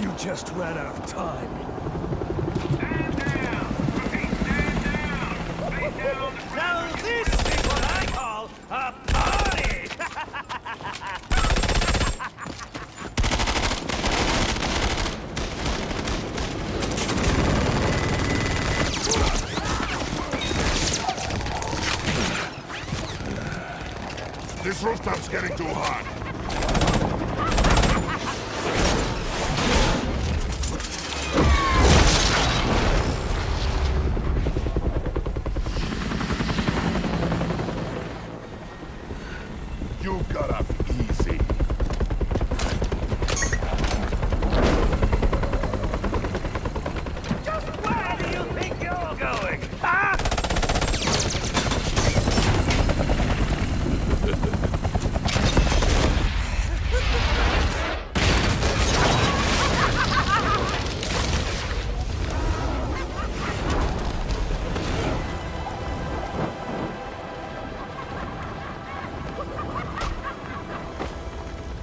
You just ran out of time. Stand down! Repeat, stand down! Face down on the ground. Now this is what I call a party! This rooftop's getting too hot. You got off easy. Just where do you think you're going, huh?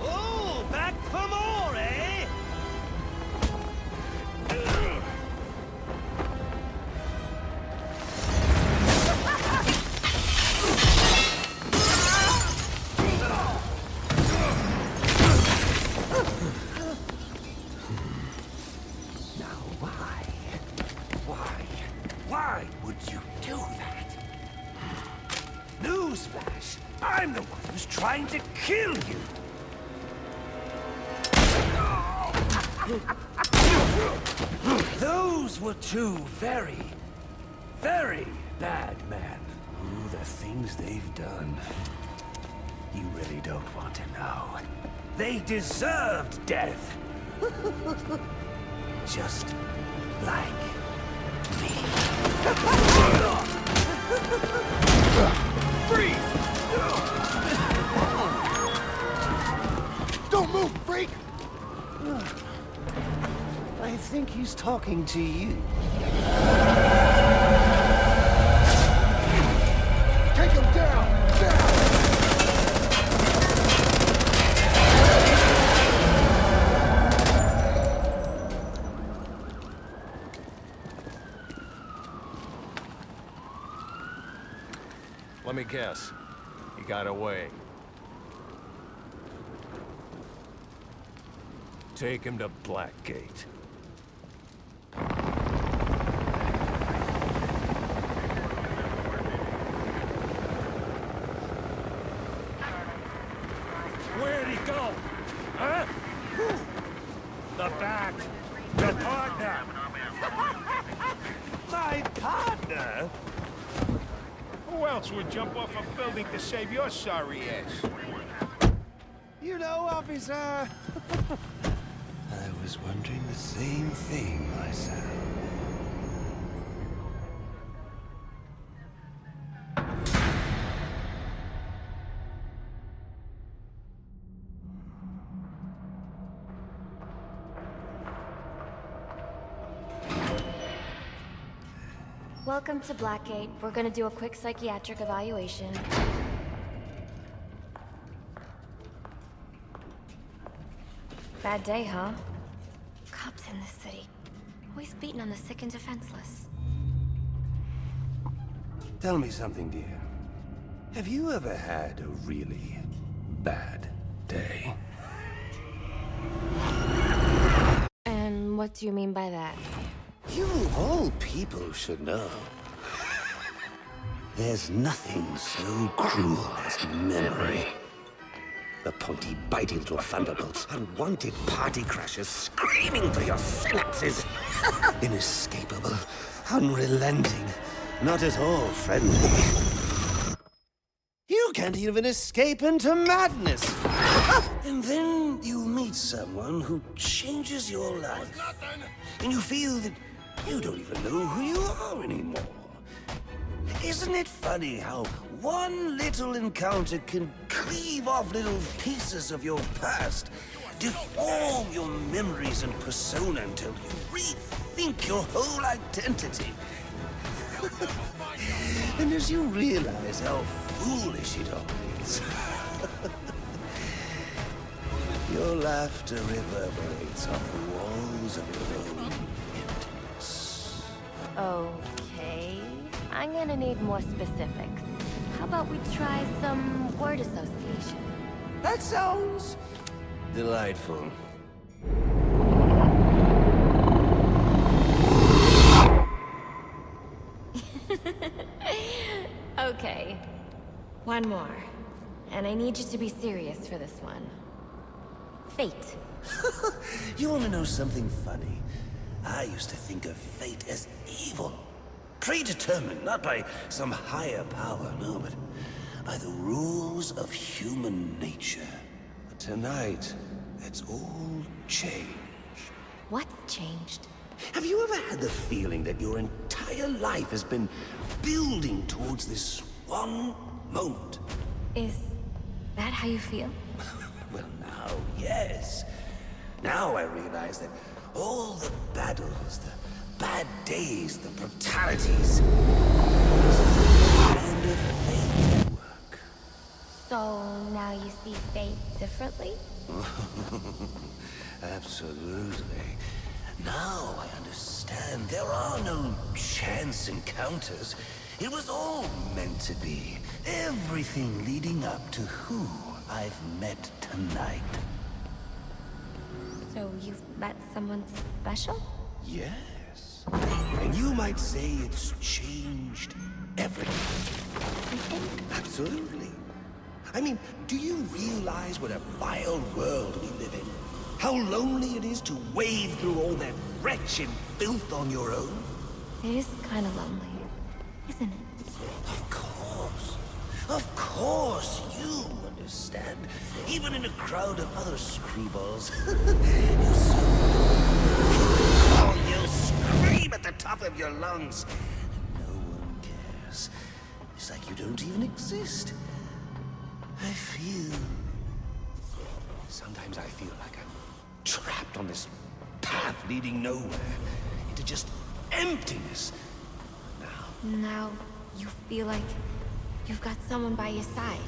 Oh, back for more, eh? Now why? Why would you do that? Newsflash! I'm the one who's trying to kill you! Those were two very, very bad men. Ooh, the things they've done. You really don't want to know. They deserved death. Just like me. Freeze! Don't move, freak! I think he's talking to you. Take him down! Down! Let me guess. He got away. Take him to Blackgate. Where'd he go? Huh? The bat. The partner. My partner? Who else would jump off a building to save your sorry ass? You know, officer. I was wondering the same thing myself. Welcome to Blackgate. We're gonna do a quick psychiatric evaluation. Bad day, huh? Cops in this city. Always beating on the sick and defenseless. Tell me something, dear. Have you ever had a really bad day? And what do you mean by that? You of all people should know. There's nothing so cruel as memory. The pointy, biting little thunderbolts, unwanted party crashers screaming through your synapses. Inescapable, unrelenting, not at all friendly. You can't even escape into madness. And then you meet someone who changes your life. And you feel that you don't even know who you are anymore. Isn't it funny how one little encounter can cleave off little pieces of your past, deform your memories and persona until you rethink your whole identity? And as you realize how foolish it all is, Your laughter reverberates off the walls of your own emptiness. Okay. I'm gonna need more specifics. How about we try some word association? That sounds delightful. Okay. One more. And I need you to be serious for this one. Fate. You want to know something funny? I used to think of fate as evil. Predetermined, not by some higher power, no, but by the rules of human nature. But tonight, it's all changed. What's changed? Have you ever had the feeling that your entire life has been building towards this one moment? Is that how you feel? Well, now, yes. Now I realize that all the battles, the bad days, the brutalities, and of fate work. So now you see fate differently? Absolutely. Now I understand there are no chance encounters. It was all meant to be. Everything leading up to who I've met tonight. So you've met someone special? Yes. And you might say it's changed everything. Everything? Absolutely. I mean, do you realize what a vile world we live in? How lonely it is to wade through all that wretched filth on your own? It is kind of lonely, isn't it? Of course. Of course, you understand. Even in a crowd of other screwballs. You'll scream at the top of your lungs. And no one cares. It's like you don't even exist. I feel... Sometimes I feel like I'm trapped on this path leading nowhere. Into just emptiness. Now you feel like you've got someone by your side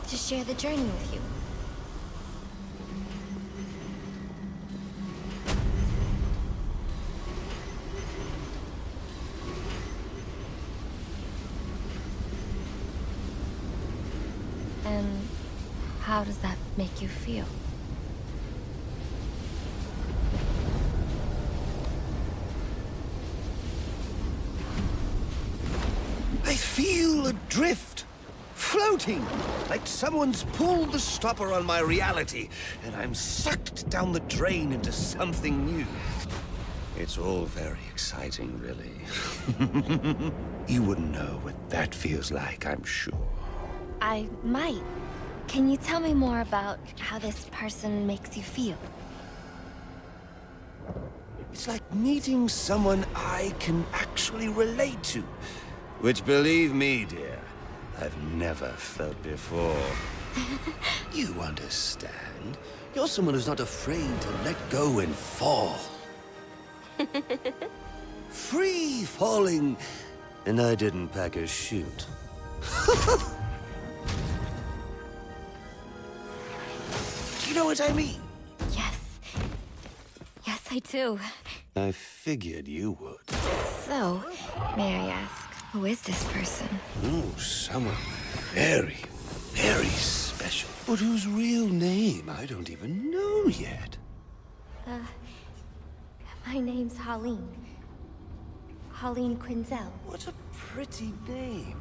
to share the journey with you. And how does that make you feel? I feel adrift, floating, like someone's pulled the stopper on my reality, and I'm sucked down the drain into something new. It's all very exciting, really. You wouldn't know what that feels like, I'm sure. I might. Can you tell me more about how this person makes you feel? It's like meeting someone I can actually relate to. Which, believe me, dear, I've never felt before. You understand? You're someone who's not afraid to let go and fall. Free falling, and I didn't pack a chute. You know what I mean? Yes. Yes, I do. I figured you would. So, may I ask, who is this person? Oh, someone very, very special. But whose real name I don't even know yet. My name's Harleen. Harleen Quinzel. What a pretty name.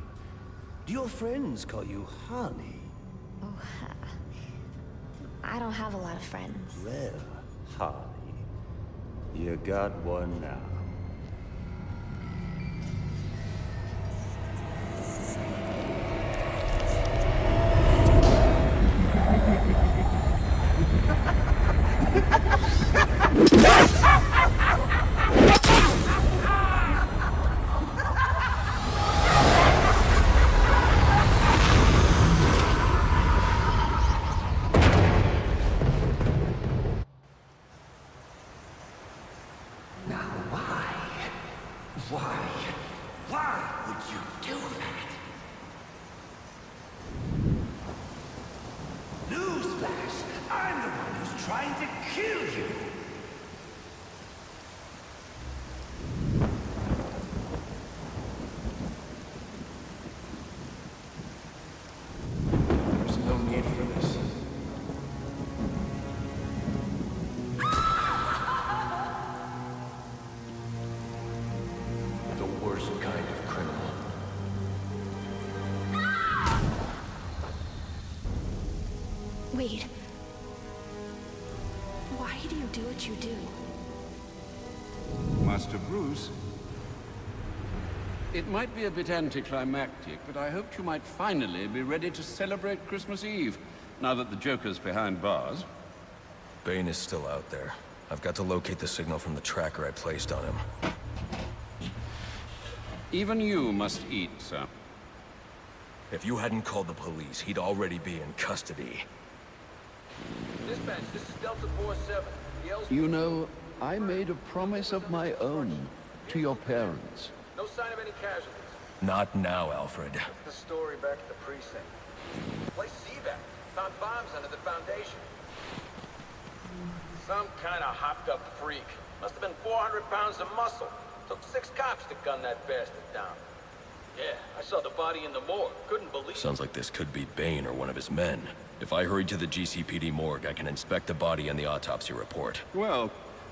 Do your friends call you Honey? Oh, I don't have a lot of friends. Well, Honey, you got one now. Why would you do that? Newsflash! I'm the trying to kill you. There's no need for this. The worst kind of criminal. Wait. Why do you do what you do? Master Bruce, it might be a bit anticlimactic, but I hoped you might finally be ready to celebrate Christmas Eve, now that the Joker's behind bars. Bane is still out there. I've got to locate the signal from the tracker I placed on him. Even you must eat, sir. If you hadn't called the police, he'd already be in custody. Dispatch, this is Delta 47. You know, I made a promise of my own to your parents. No sign of any casualties. Not now, Alfred. What's the story back at the precinct? Place CVAC. Found bombs under the foundation. Some kind of hopped-up freak. Must have been 400 pounds of muscle. Took 6 cops to gun that bastard down. Yeah, I saw the body in the morgue. Couldn't believe it. Sounds like this could be Bane or one of his men. If I hurry to the GCPD morgue, I can inspect the body and the autopsy report. Well,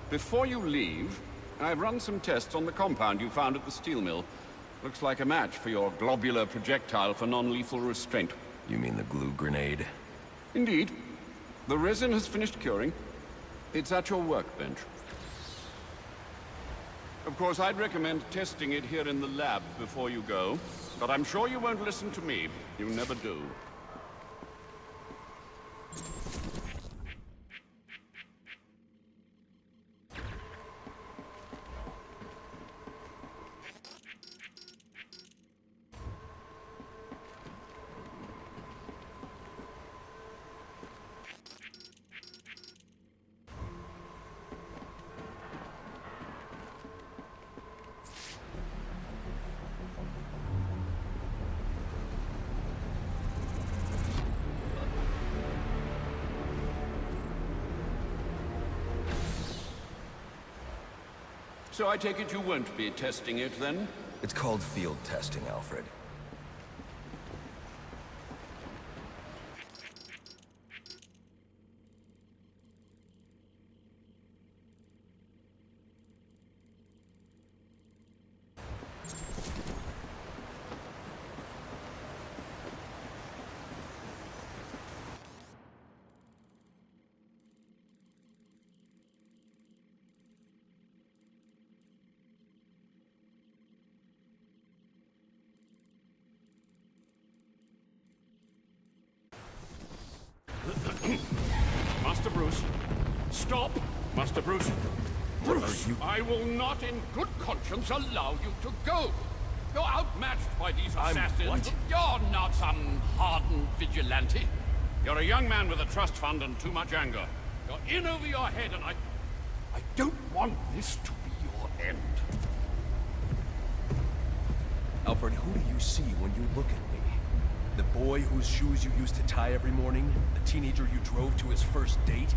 before you leave, I've run some tests on the compound you found at the steel mill. Looks like a match for your globular projectile for non-lethal restraint. You mean the glue grenade? Indeed. The resin has finished curing. It's at your workbench. Of course, I'd recommend testing it here in the lab before you go, but I'm sure you won't listen to me. You never do. So I take it you won't be testing it, then? It's called field testing, Alfred. Master Bruce, stop! Master Bruce! Bruce, I will not in good conscience allow you to go! You're outmatched by these assassins. What? You're not some hardened vigilante. You're a young man with a trust fund and too much anger. You're in over your head, and I don't want this to be your end. Alfred, who do you see when you look at me? The boy whose shoes you used to tie every morning? The teenager you drove to his first date?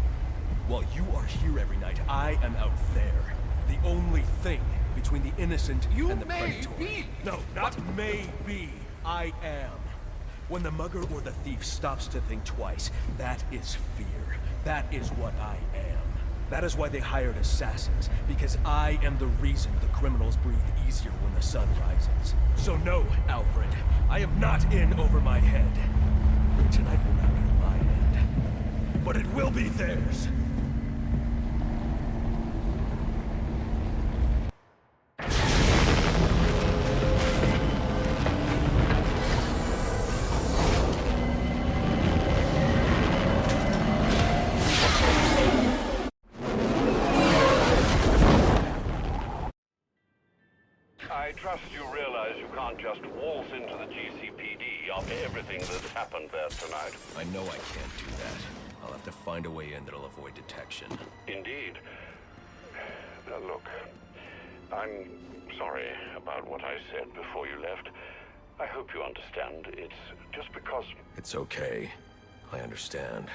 While you are here every night, I am out there. The only thing between the innocent and the predatory. Be. No, not may be. I am. When the mugger or the thief stops to think twice, that is fear. That is what I am. That is why they hired assassins, because I am the reason the criminals breathe easier when the sun rises. So no, Alfred, I am not in over my head. Tonight will not be my end, but it will be theirs. I trust you realize you can't just waltz into the GCPD after everything that happened there tonight. I know I can't do that. I'll have to find a way in that'll avoid detection. Indeed. Look, I'm sorry about what I said before you left. I hope you understand. It's just because... It's okay. I understand.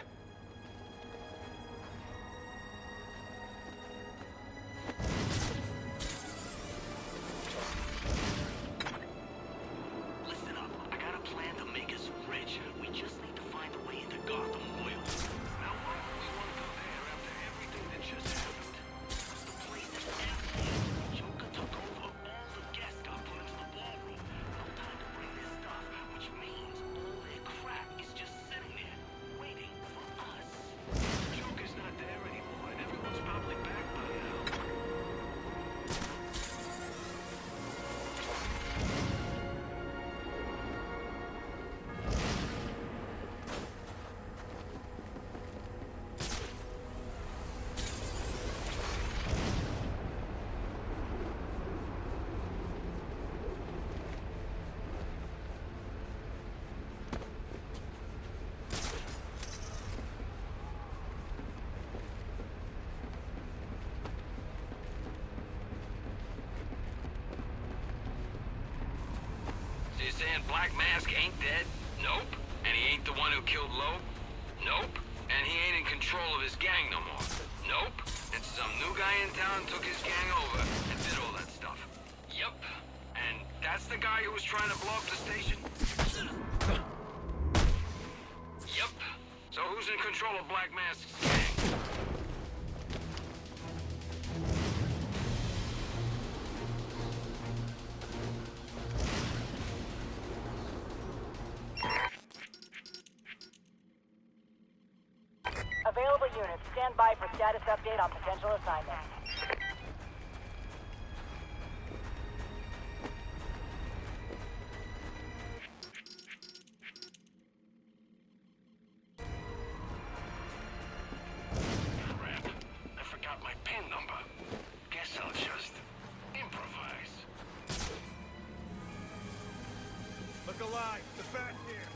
saying Black Mask ain't dead? Nope. And he ain't the one who killed Loeb? Nope. And he ain't in control of his gang no more? Nope. And some new guy in town took his gang over and did all that stuff? Yup. And that's the guy who was trying to blow up the station? Yup. So who's in control of Black Mask's gang? Available units, stand by for status update on potential assignments. Crap. I forgot my PIN number. Guess I'll just improvise. Look alive! The bat here!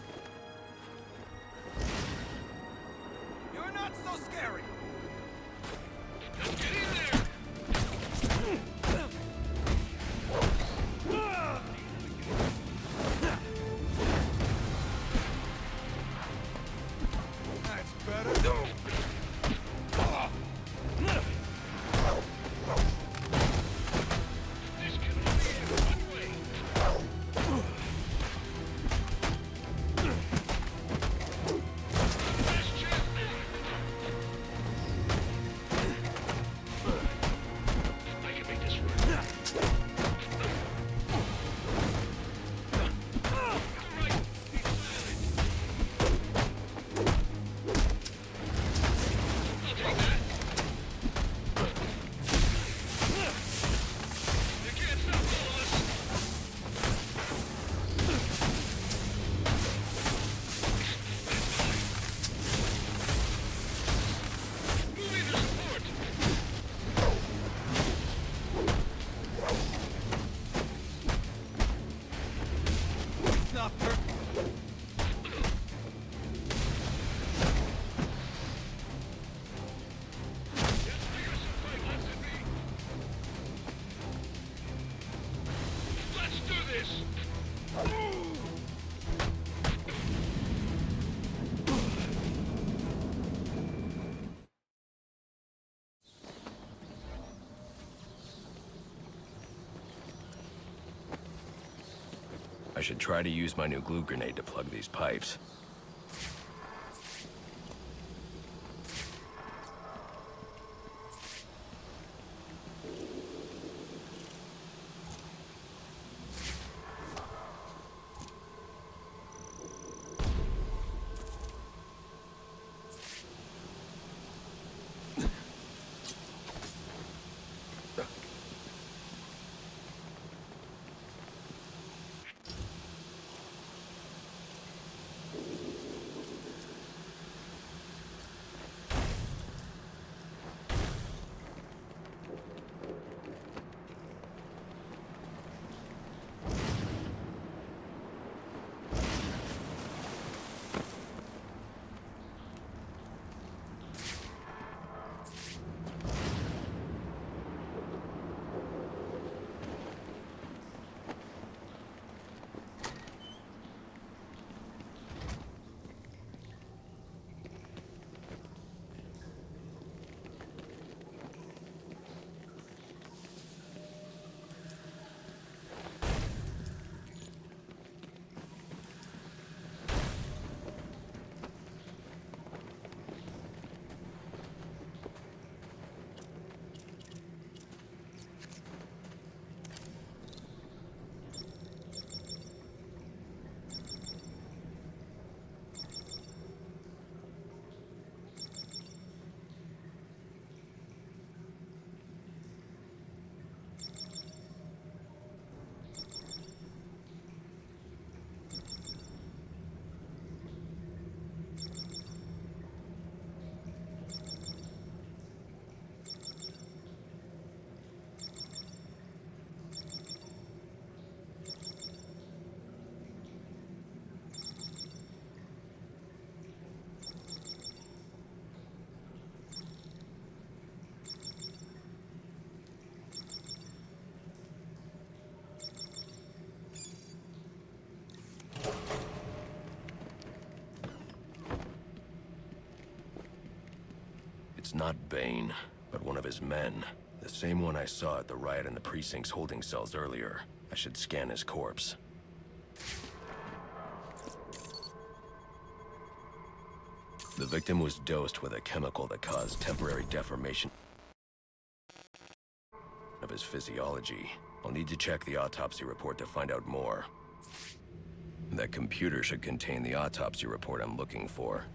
You're not so scary! Get in there! That's better. This can only end one way. Last chance now. I can make this work. Right. Keep silent. I'll take that. You can't stop all of us. Moving to support. It's not perfect. Yes, figure some fight left in me. Let's do this. I should try to use my new glue grenade to plug these pipes. It's not Bane, but one of his men. The same one I saw at the riot in the precinct's holding cells earlier. I should scan his corpse. The victim was dosed with a chemical that caused temporary deformation of his physiology. I'll need to check the autopsy report to find out more. That computer should contain the autopsy report I'm looking for.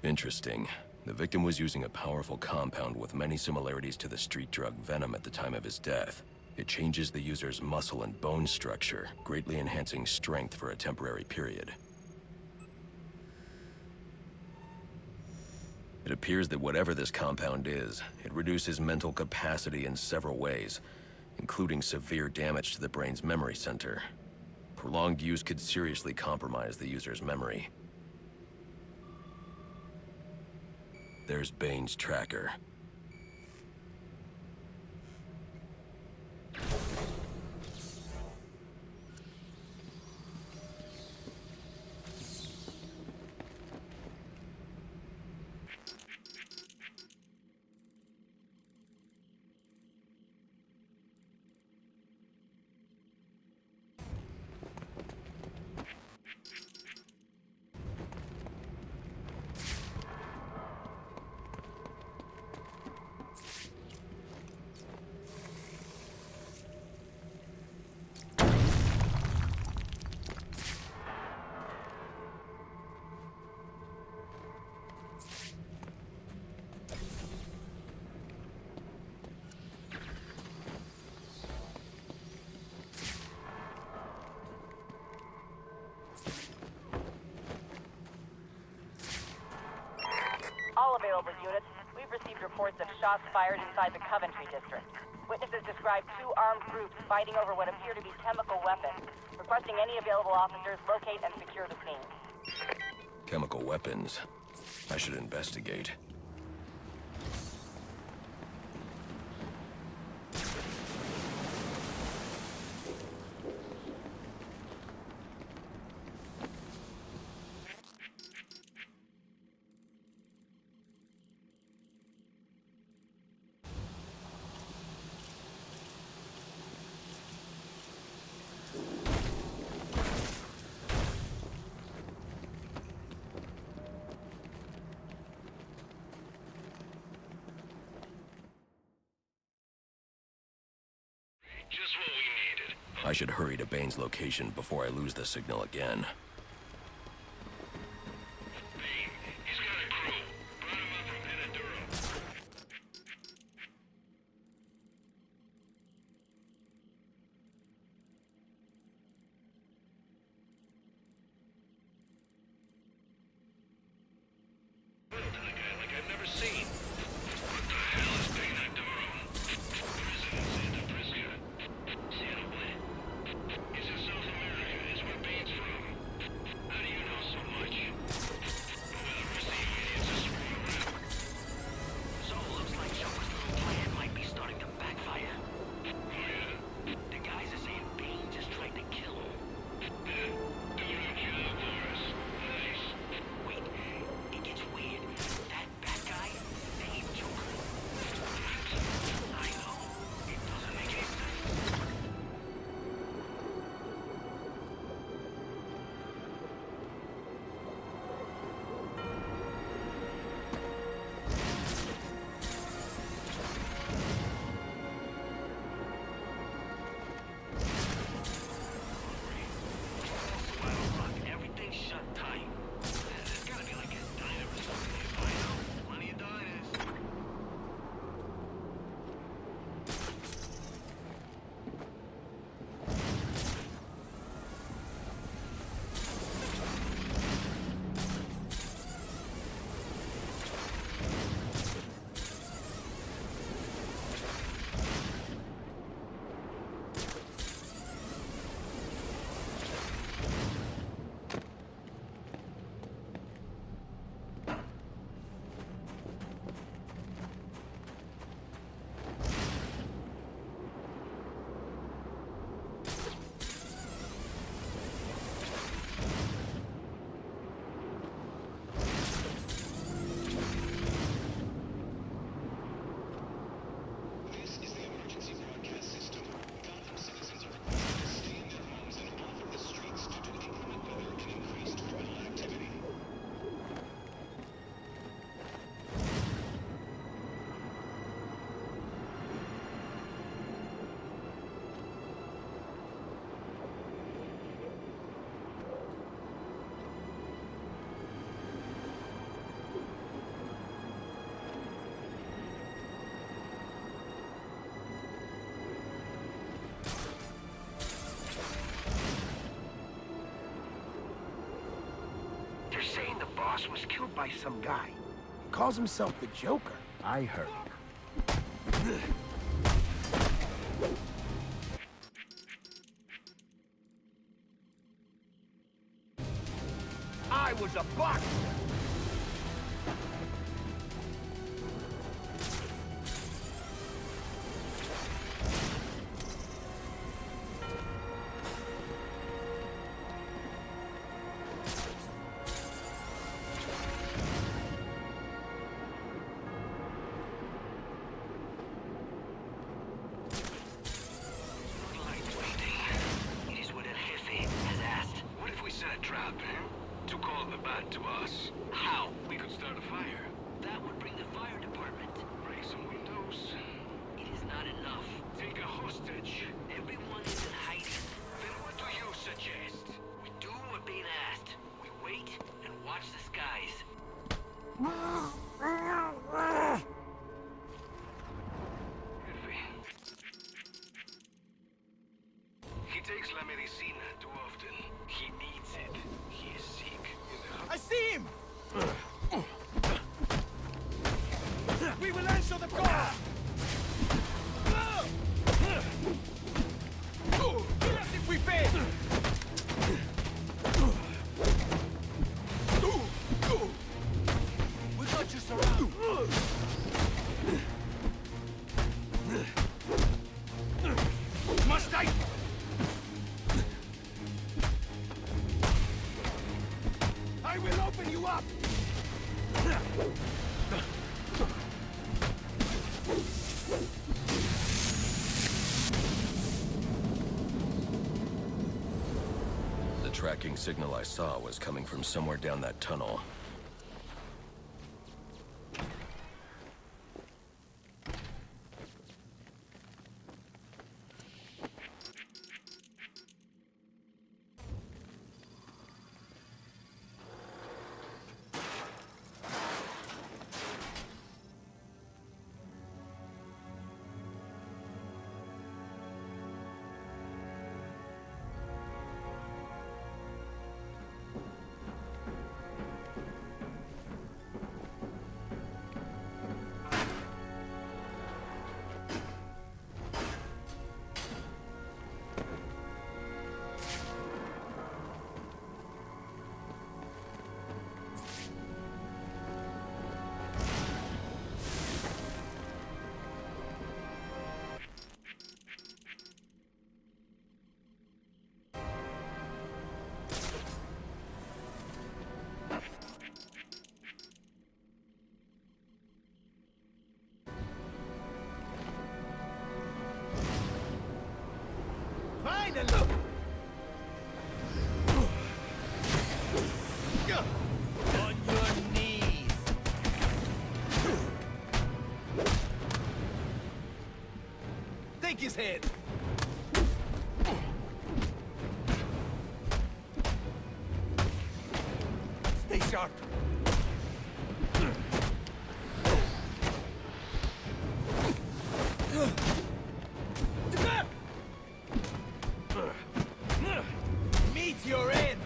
Interesting. The victim was using a powerful compound with many similarities to the street drug Venom at the time of his death. It changes the user's muscle and bone structure, greatly enhancing strength for a temporary period. It appears that whatever this compound is, it reduces mental capacity in several ways, including severe damage to the brain's memory center. Prolonged use could seriously compromise the user's memory. There's Bane's tracker. All available units, we've received reports of shots fired inside the Coventry district. Witnesses describe two armed groups fighting over what appear to be chemical weapons. Requesting any available officers locate and secure the scene. Chemical weapons. I should investigate. Just what we needed. I should hurry to Bane's location before I lose the signal again. Bane, he's got a crew. Brought him up from Penaduro. To the guy like I've never seen. What the hell is Penaduro? Prison Santa Prisca. Santa what? He's in South America. It's where Bane's from. boss was killed by some guy. He calls himself the Joker. I heard. I was a boxer. I see him! We will answer the call! Kill us if we fail! We got you surrounded! Must I? I will open you up! The tracking signal I saw was coming from somewhere down that tunnel. Finally! On your knees! Take his head! Stay sharp! Meet your end!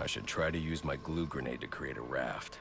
I should try to use my glue grenade to create a raft.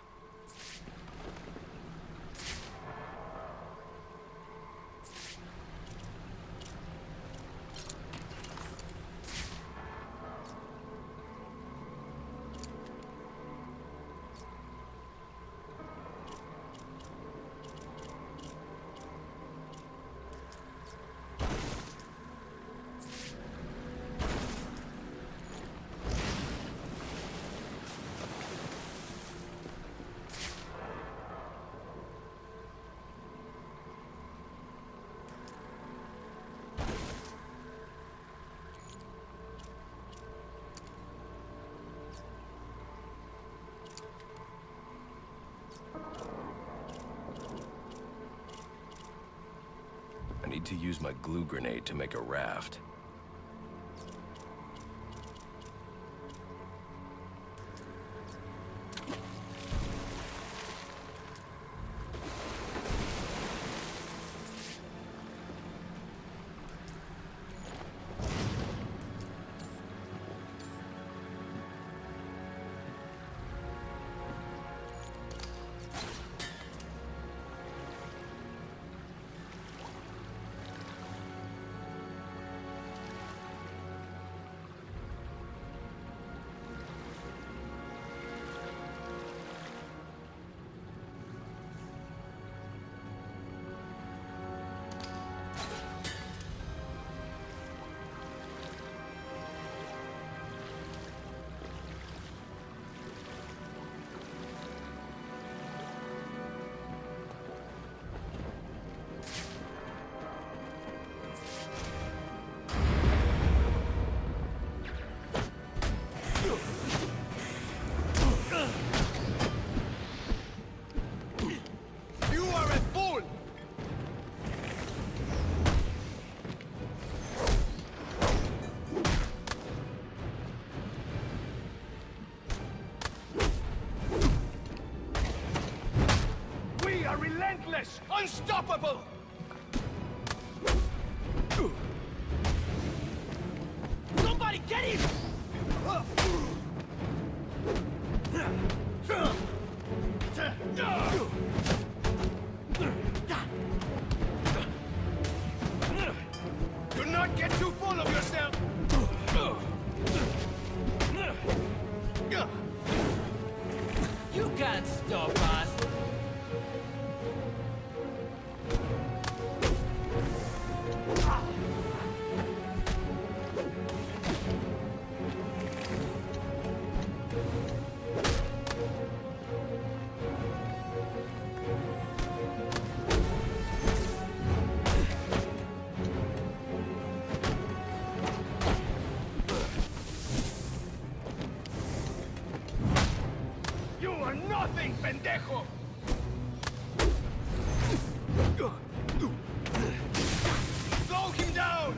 need to use my glue grenade to make a raft. Relentless! Unstoppable! Somebody get him! Do not get too full of yourself! You can't stop us! You are nothing, pendejo! Slow him down!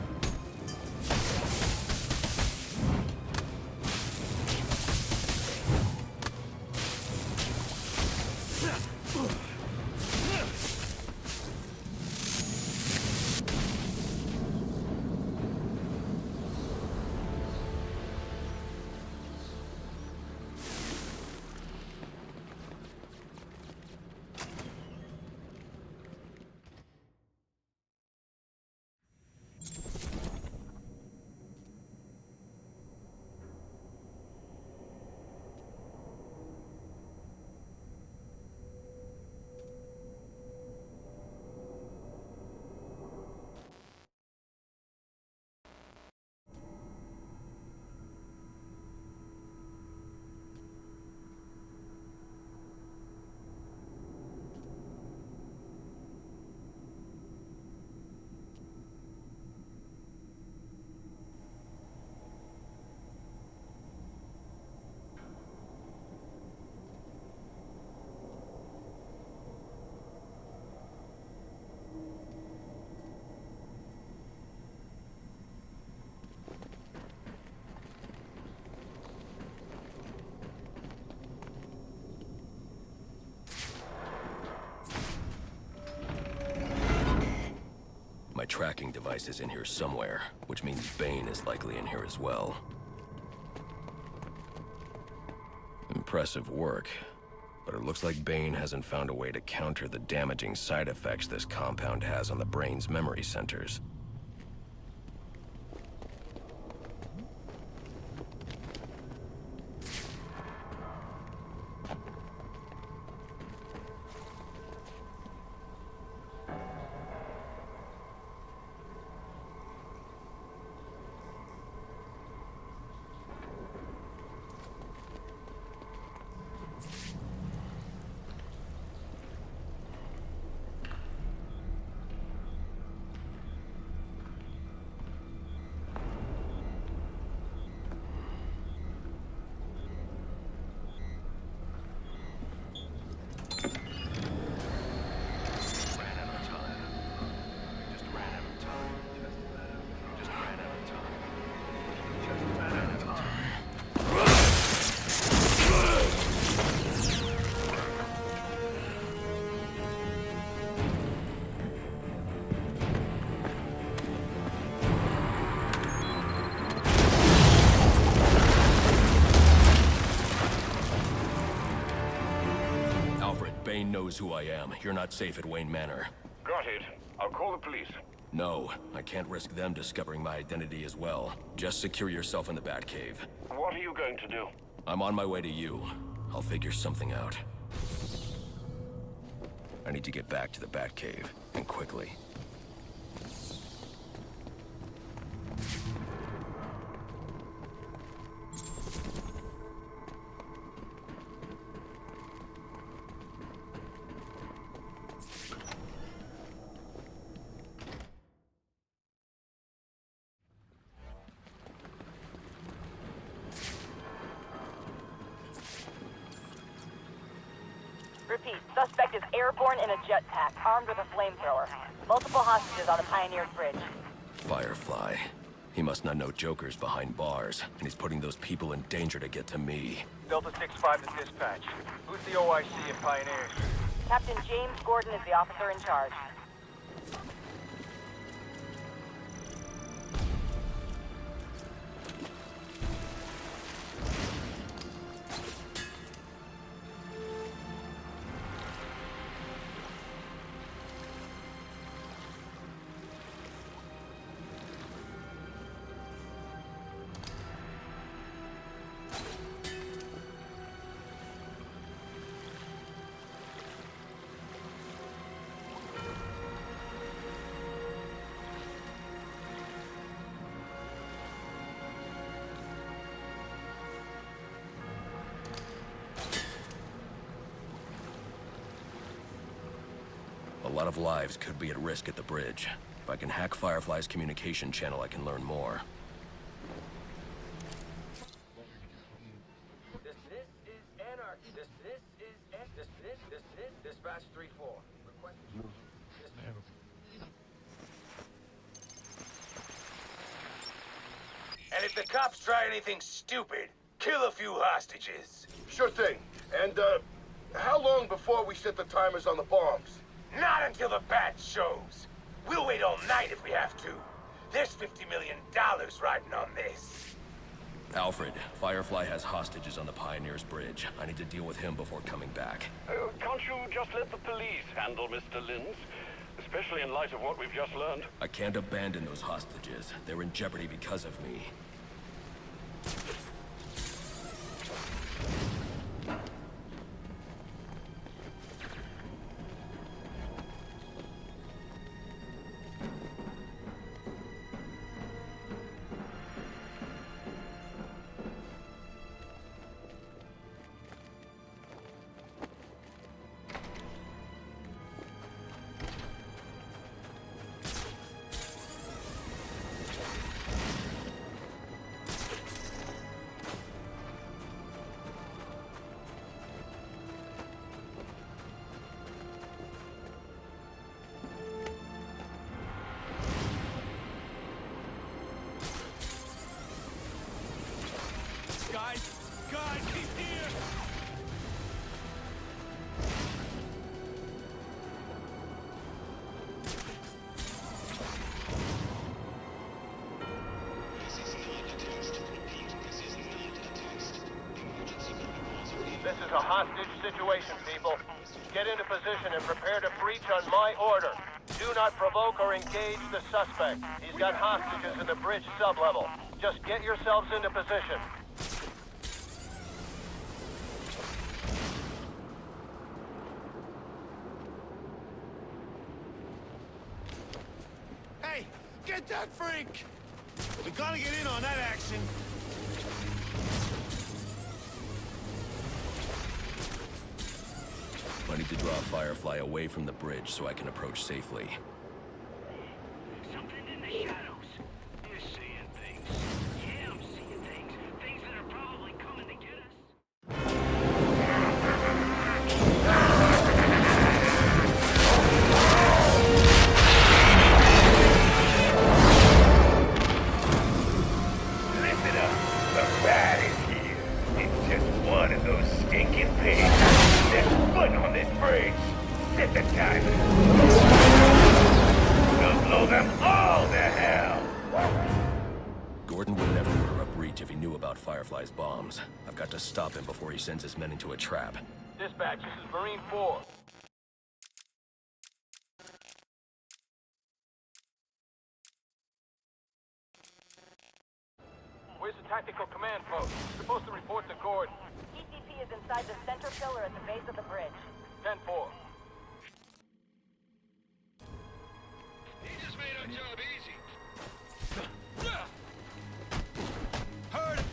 My tracking device is in here somewhere, which means Bane is likely in here as well. Impressive work, but it looks like Bane hasn't found a way to counter the damaging side effects this compound has on the brain's memory centers. knows who I am. You're not safe at Wayne Manor. Got it. I'll call the police. No, I can't risk them discovering my identity as well. Just secure yourself in the Batcave. What are you going to do? I'm on my way to you. I'll figure something out. I need to get back to the Batcave, and quickly. Repeat, suspect is airborne in a jetpack, armed with a flamethrower. Multiple hostages on the Pioneers Bridge. Firefly. He must not know Joker's behind bars, and he's putting those people in danger to get to me. Delta 6-5 to dispatch. Who's the OIC in Pioneers? Captain James Gordon is the officer in charge. A lot of lives could be at risk at the bridge. If I can hack Firefly's communication channel, I can learn more. This is anarchy. This is dispatch 3-4. Request. And if the cops try anything stupid, kill a few hostages. Sure thing. And, how long before we set the timers on the bombs? Not until the bat shows. We'll wait all night if we have to. There's $50 million riding on this. Alfred, Firefly has hostages on the Pioneers Bridge. I need to deal with him before coming back. Can't you just let the police handle Mr. Linz? Especially in light of what we've just learned. I can't abandon those hostages. They're in jeopardy because of me. Guys, he's here! This is a hostage situation, people. Get into position and prepare to breach on my order. Do not provoke or engage the suspect. He's got hostages in the bridge sublevel. Just get yourselves into position. Hey, get that freak! We gotta get in on that action. I need to draw Firefly away from the bridge so I can approach safely. Something in the shadows. You're seeing things. Yeah, I'm seeing things. Things that are probably coming to get us. Listen up. The bat is here. It's just one of those stinking pigs. Set foot on this bridge. Set the timer. We'll blow them all to hell. Gordon would never order a breach if he knew about Firefly's bombs. I've got to stop him before he sends his men into a trap. Dispatch, this is Marine 4. tactical command post. Supposed to report to Gordon. ECP is inside the center pillar at the base of the bridge. 10-4. He just made our job easy. Heard it!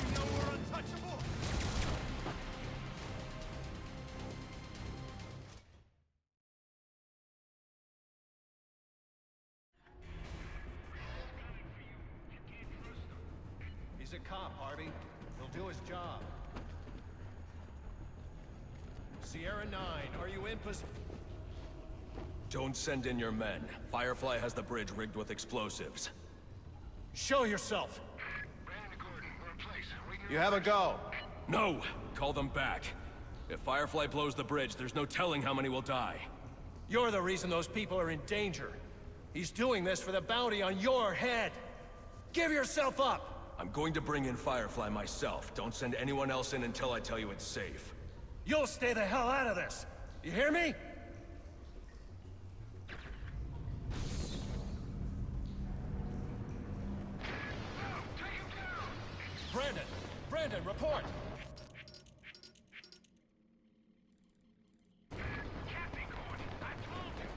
You know we're untouchable. He's a cop, Harvey. He'll do his job. Sierra 9, are you in position? Don't send in your men. Firefly has the bridge rigged with explosives. Show yourself! Brandon and Gordon, we're in place. You have a go. No! Call them back. If Firefly blows the bridge, there's no telling how many will die. You're the reason those people are in danger. He's doing this for the bounty on your head. Give yourself up! I'm going to bring in Firefly myself. Don't send anyone else in until I tell you it's safe. You'll stay the hell out of this! You hear me? Brandon! Brandon, report! Captain Gordon, I told you.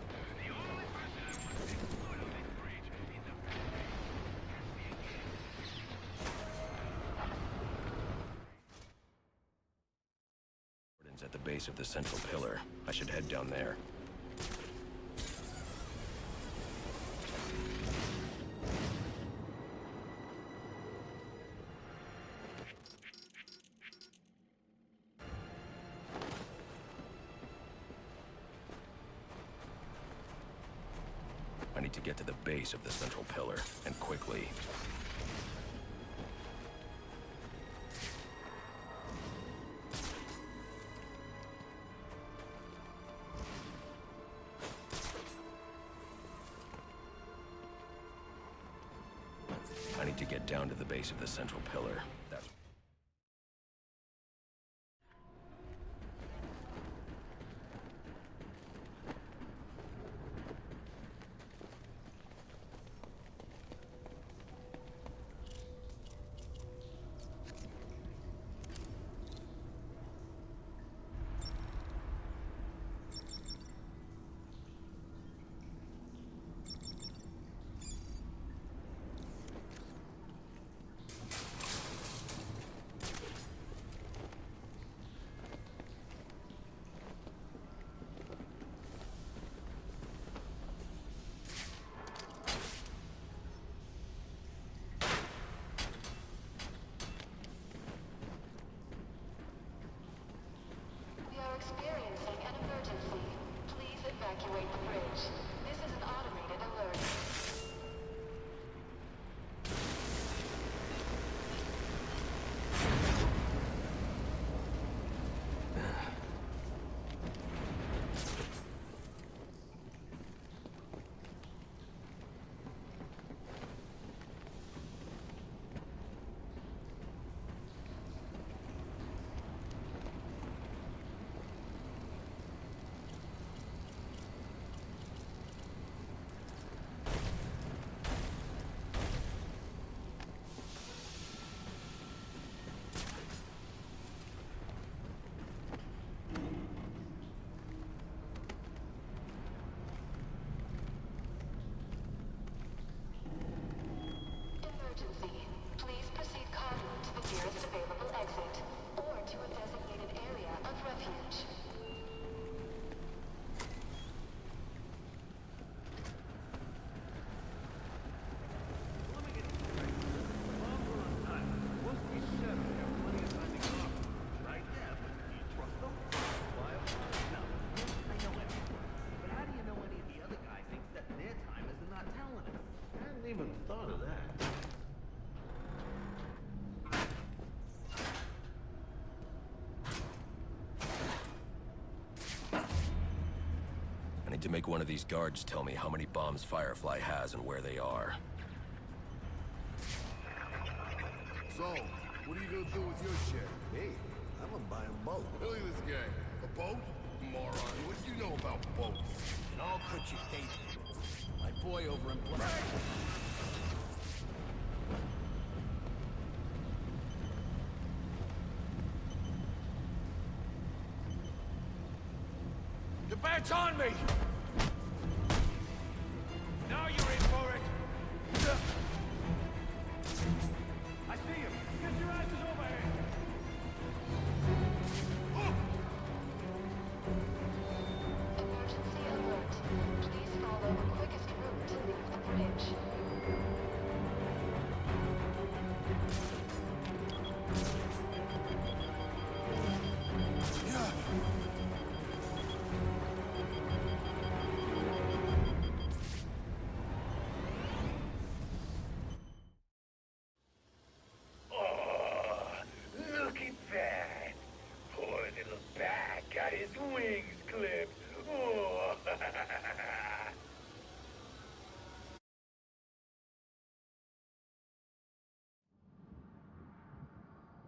The only person I want to exploit on this bridge is the... Gordon's at the base of the central pillar. I should head down there. I need to get to the base of the central pillar, and quickly. I need to get down to the base of the central pillar. That's... We are experiencing an emergency. Please evacuate the bridge. This is an automated alert. Emergency. Please proceed calmly to the nearest available exit, or to a designated area of refuge. Even thought of that. I need to make one of these guards tell me how many bombs Firefly has and where they are. So, what are you gonna do with your share? Hey, I'm gonna buy them both. Look at this guy. A boat? moron. What do you know about boats? And all could you date my boy over in Black. The bat's on me!